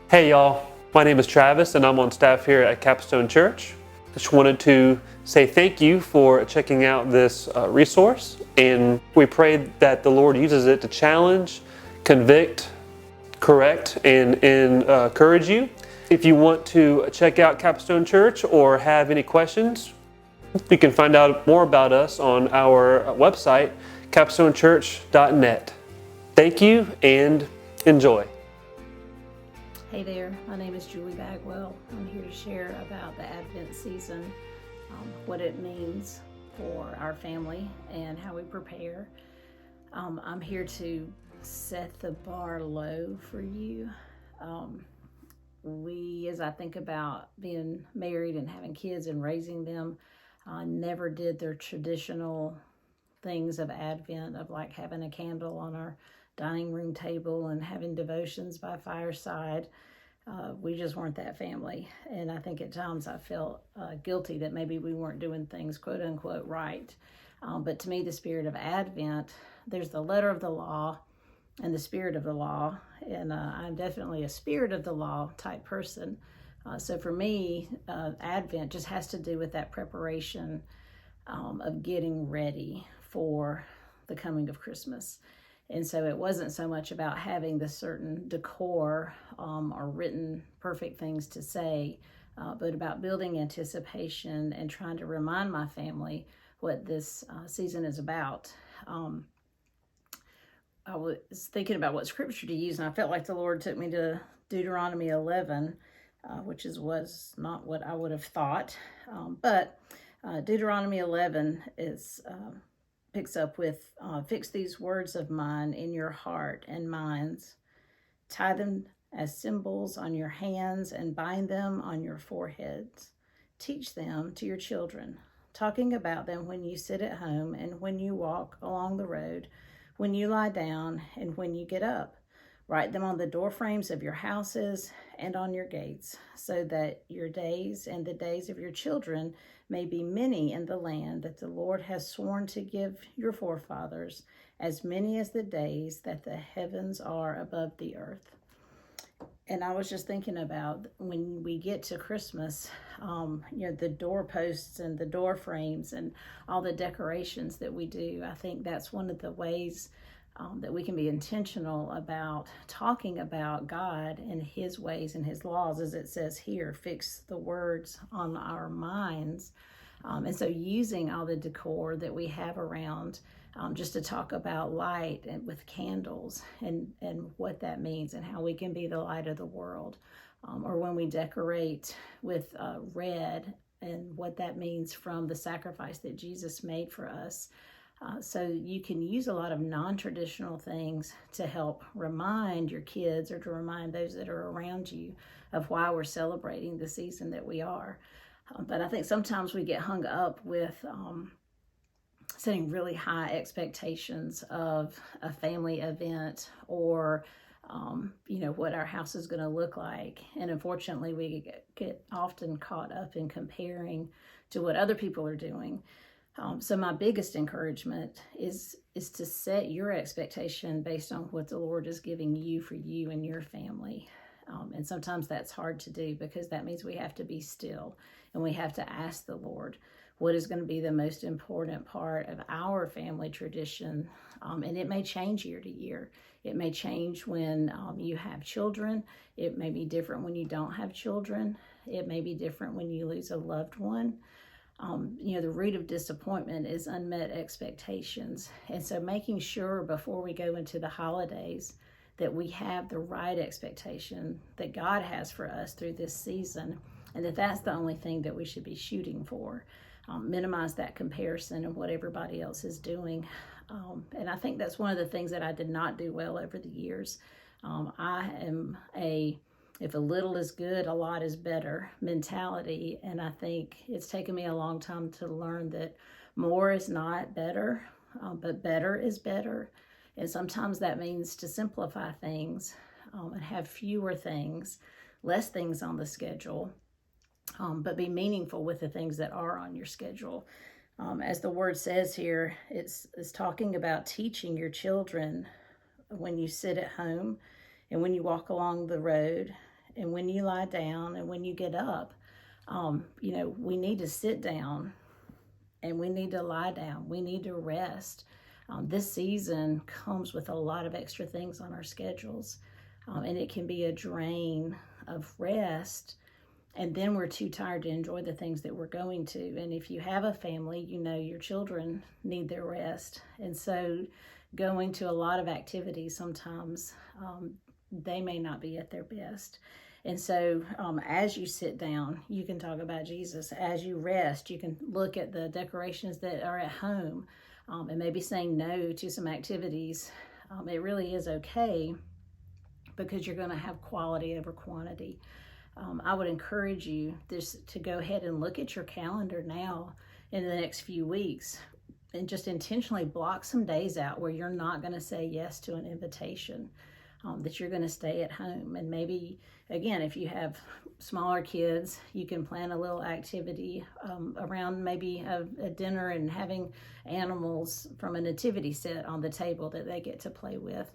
Hey y'all, my name is Travis and I'm on staff here at Capstone Church. Just wanted to say thank you for checking out this resource, and we pray that the Lord uses it to challenge, convict, correct, and encourage you. If you want to check out Capstone Church or have any questions, you can find out more about us on our website, capstonechurch.net. Thank you and enjoy. Hey there, my name is Julie Bagwell. I'm here to share about the Advent season, what it means for our family and how we prepare. I'm here to set the bar low for you. As I think about being married and having kids and raising them, never did their traditional things of Advent, of like having a candle on our dining room table and having devotions by fireside. We just weren't that family. And I think at times I felt guilty that maybe we weren't doing things quote unquote right. But to me, the spirit of Advent, there's the letter of the law and the spirit of the law. And I'm definitely a spirit of the law type person. So for me, Advent just has to do with that preparation of getting ready for the coming of Christmas. And so it wasn't so much about having the certain decor or written perfect things to say, but about building anticipation and trying to remind my family what this season is about. I was thinking about what scripture to use, and I felt like the Lord took me to Deuteronomy 11, which was not what I would have thought. But Deuteronomy 11 picks up with, fix these words of mine in your heart and minds, tie them as symbols on your hands and bind them on your foreheads. Teach them to your children, talking about them when you sit at home and when you walk along the road, when you lie down and when you get up. Write them on the door frames of your houses and on your gates, so that your days and the days of your children may be many in the land that the Lord has sworn to give your forefathers, as many as the days that the heavens are above the earth. And I was just thinking about when we get to Christmas, the doorposts and the door frames and all the decorations that we do. I think that's one of the ways that we can be intentional about talking about God and His ways and His laws, as it says here, fix the words on our minds. And so using all the decor that we have around just to talk about light and with candles and what that means and how we can be the light of the world. Or when we decorate with red and what that means from the sacrifice that Jesus made for us. So you can use a lot of non-traditional things to help remind your kids or to remind those that are around you of why we're celebrating the season that we are. But I think sometimes we get hung up with setting really high expectations of a family event or what our house is going to look like. And unfortunately, we get often caught up in comparing to what other people are doing. So my biggest encouragement is to set your expectation based on what the Lord is giving you for you and your family. And sometimes that's hard to do because that means we have to be still and we have to ask the Lord what is going to be the most important part of our family tradition. And it may change year to year. It may change when you have children. It may be different when you don't have children. It may be different when you lose a loved one. The root of disappointment is unmet expectations. And so making sure before we go into the holidays that we have the right expectation that God has for us through this season, and that's the only thing that we should be shooting for. Minimize that comparison and what everybody else is doing. And I think that's one of the things that I did not do well over the years. I am if a little is good, a lot is better mentality. And I think it's taken me a long time to learn that more is not better, but better is better. And sometimes that means to simplify things and have fewer things, less things on the schedule, but be meaningful with the things that are on your schedule. As the word says here, it's talking about teaching your children when you sit at home and when you walk along the road and when you lie down and when you get up, we need to sit down and we need to lie down. We need to rest. This season comes with a lot of extra things on our schedules, and it can be a drain of rest. And then we're too tired to enjoy the things that we're going to. And if you have a family, your children need their rest. And so going to a lot of activities sometimes, they may not be at their best. And so as you sit down, you can talk about Jesus. As you rest, you can look at the decorations that are at home, and maybe saying no to some activities. It really is okay, because you're going to have quality over quantity. I would encourage you to go ahead and look at your calendar now in the next few weeks, and just intentionally block some days out where you're not going to say yes to an invitation, that you're going to stay at home. And maybe, again, if you have smaller kids, you can plan a little activity around maybe a dinner and having animals from a nativity set on the table that they get to play with.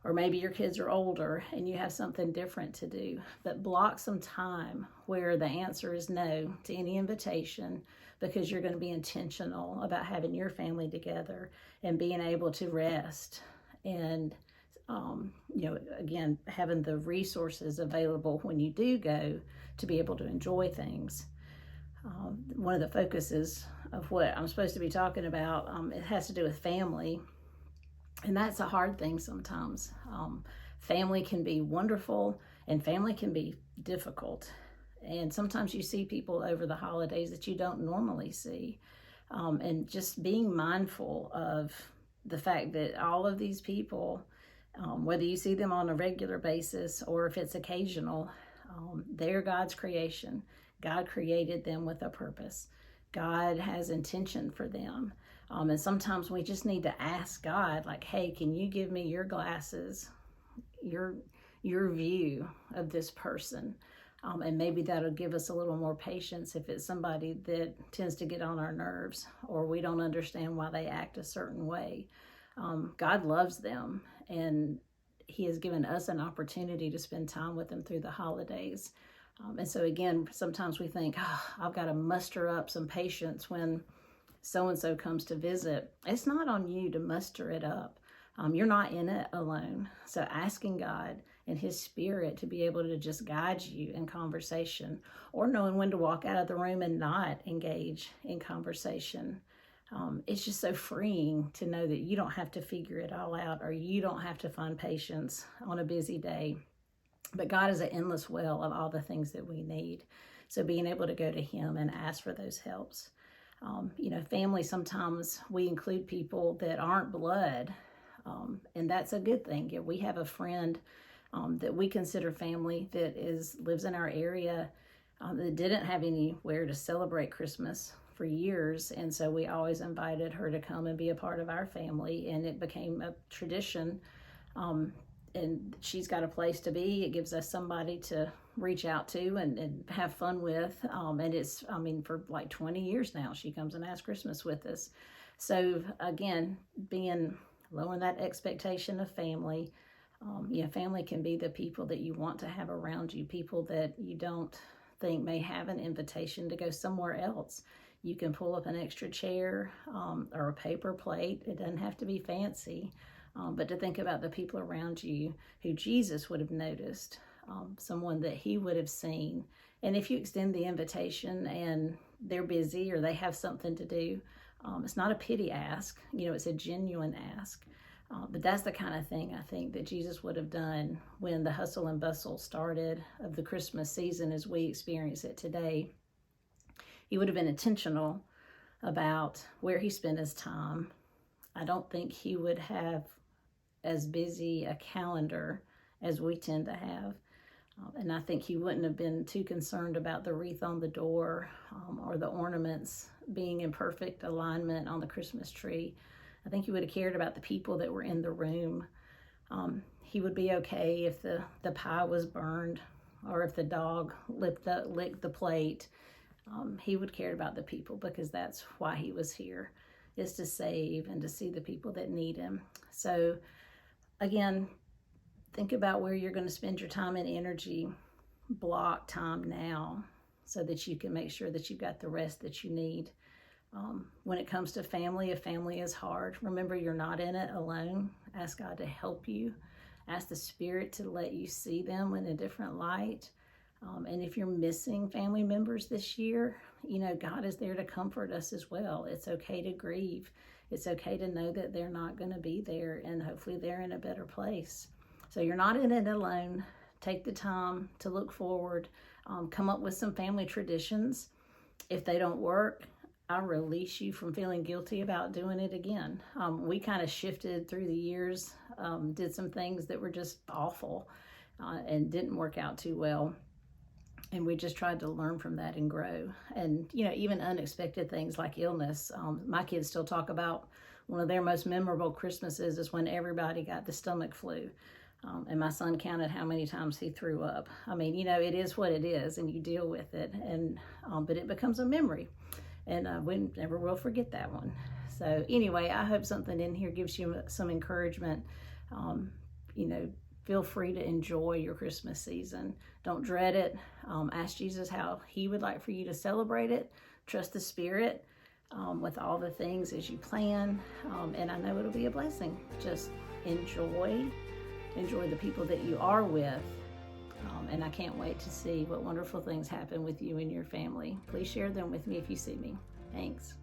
Or maybe your kids are older and you have something different to do. But block some time where the answer is no to any invitation, because you're going to be intentional about having your family together and being able to rest. And, again, having the resources available when you do go to be able to enjoy things. One of the focuses of what I'm supposed to be talking about, it has to do with family. And that's a hard thing sometimes. Family can be wonderful and family can be difficult. And sometimes you see people over the holidays that you don't normally see. And just being mindful of the fact that all of these people, whether you see them on a regular basis or if it's occasional, they're God's creation. God created them with a purpose. God has intention for them. And sometimes we just need to ask God, like, hey, can you give me your glasses, your view of this person? And maybe that'll give us a little more patience if it's somebody that tends to get on our nerves or we don't understand why they act a certain way. God loves them, and He has given us an opportunity to spend time with them through the holidays. And so again, sometimes we think, I've got to muster up some patience when so-and-so comes to visit. It's not on you to muster it up. You're not in it alone. So asking God and His Spirit to be able to just guide you in conversation, or knowing when to walk out of the room and not engage in conversation. It's just so freeing to know that you don't have to figure it all out, or you don't have to find patience on a busy day. But God is an endless well of all the things that we need. So being able to go to Him and ask for those helps. Family, sometimes we include people that aren't blood, and that's a good thing. Yeah, we have a friend that we consider family that lives in our area, that didn't have anywhere to celebrate Christmas for years, and so we always invited her to come and be a part of our family, and it became a tradition. And she's got a place to be. It gives us somebody to reach out to and have fun with. And it's, for like 20 years now, she comes and has Christmas with us. So again, lowering that expectation of family. Family can be the people that you want to have around you, people that you don't think may have an invitation to go somewhere else. You can pull up an extra chair or a paper plate. It doesn't have to be fancy. But to think about the people around you who Jesus would have noticed, someone that He would have seen. And if you extend the invitation and they're busy or they have something to do, it's not a pity ask, it's a genuine ask. But that's the kind of thing I think that Jesus would have done when the hustle and bustle started of the Christmas season as we experience it today. He would have been intentional about where He spent His time. I don't think He would have as busy a calendar as we tend to have. And I think He wouldn't have been too concerned about the wreath on the door or the ornaments being in perfect alignment on the Christmas tree. I think He would have cared about the people that were in the room. He would be okay if the pie was burned or if the dog licked the plate. He would care about the people, because that's why He was here, is to save and to see the people that need Him. So again, think about where you're going to spend your time and energy block time now so that you can make sure that you've got the rest that you need. When it comes to family, if family is hard, remember you're not in it alone. Ask God to help you. Ask the Spirit to let you see them in a different light. And if you're missing family members this year, God is there to comfort us as well. It's okay to grieve. It's okay to know that they're not going to be there, and hopefully they're in a better place. So you're not in it alone. Take the time to look forward. Come up with some family traditions. If they don't work, I release you from feeling guilty about doing it again. We kind of shifted through the years, did some things that were just awful and didn't work out too well. And we just tried to learn from that and grow. And, even unexpected things like illness. My kids still talk about one of their most memorable Christmases is when everybody got the stomach flu. And my son counted how many times he threw up. I mean, it is what it is, and you deal with it. And but it becomes a memory. And we never will forget that one. So anyway, I hope something in here gives you some encouragement. Feel free to enjoy your Christmas season. Don't dread it. Ask Jesus how he would like for you to celebrate it. Trust the Spirit with all the things as you plan. And I know it'll be a blessing. Just enjoy the people that you are with. And I can't wait to see what wonderful things happen with you and your family. Please share them with me if you see me. Thanks.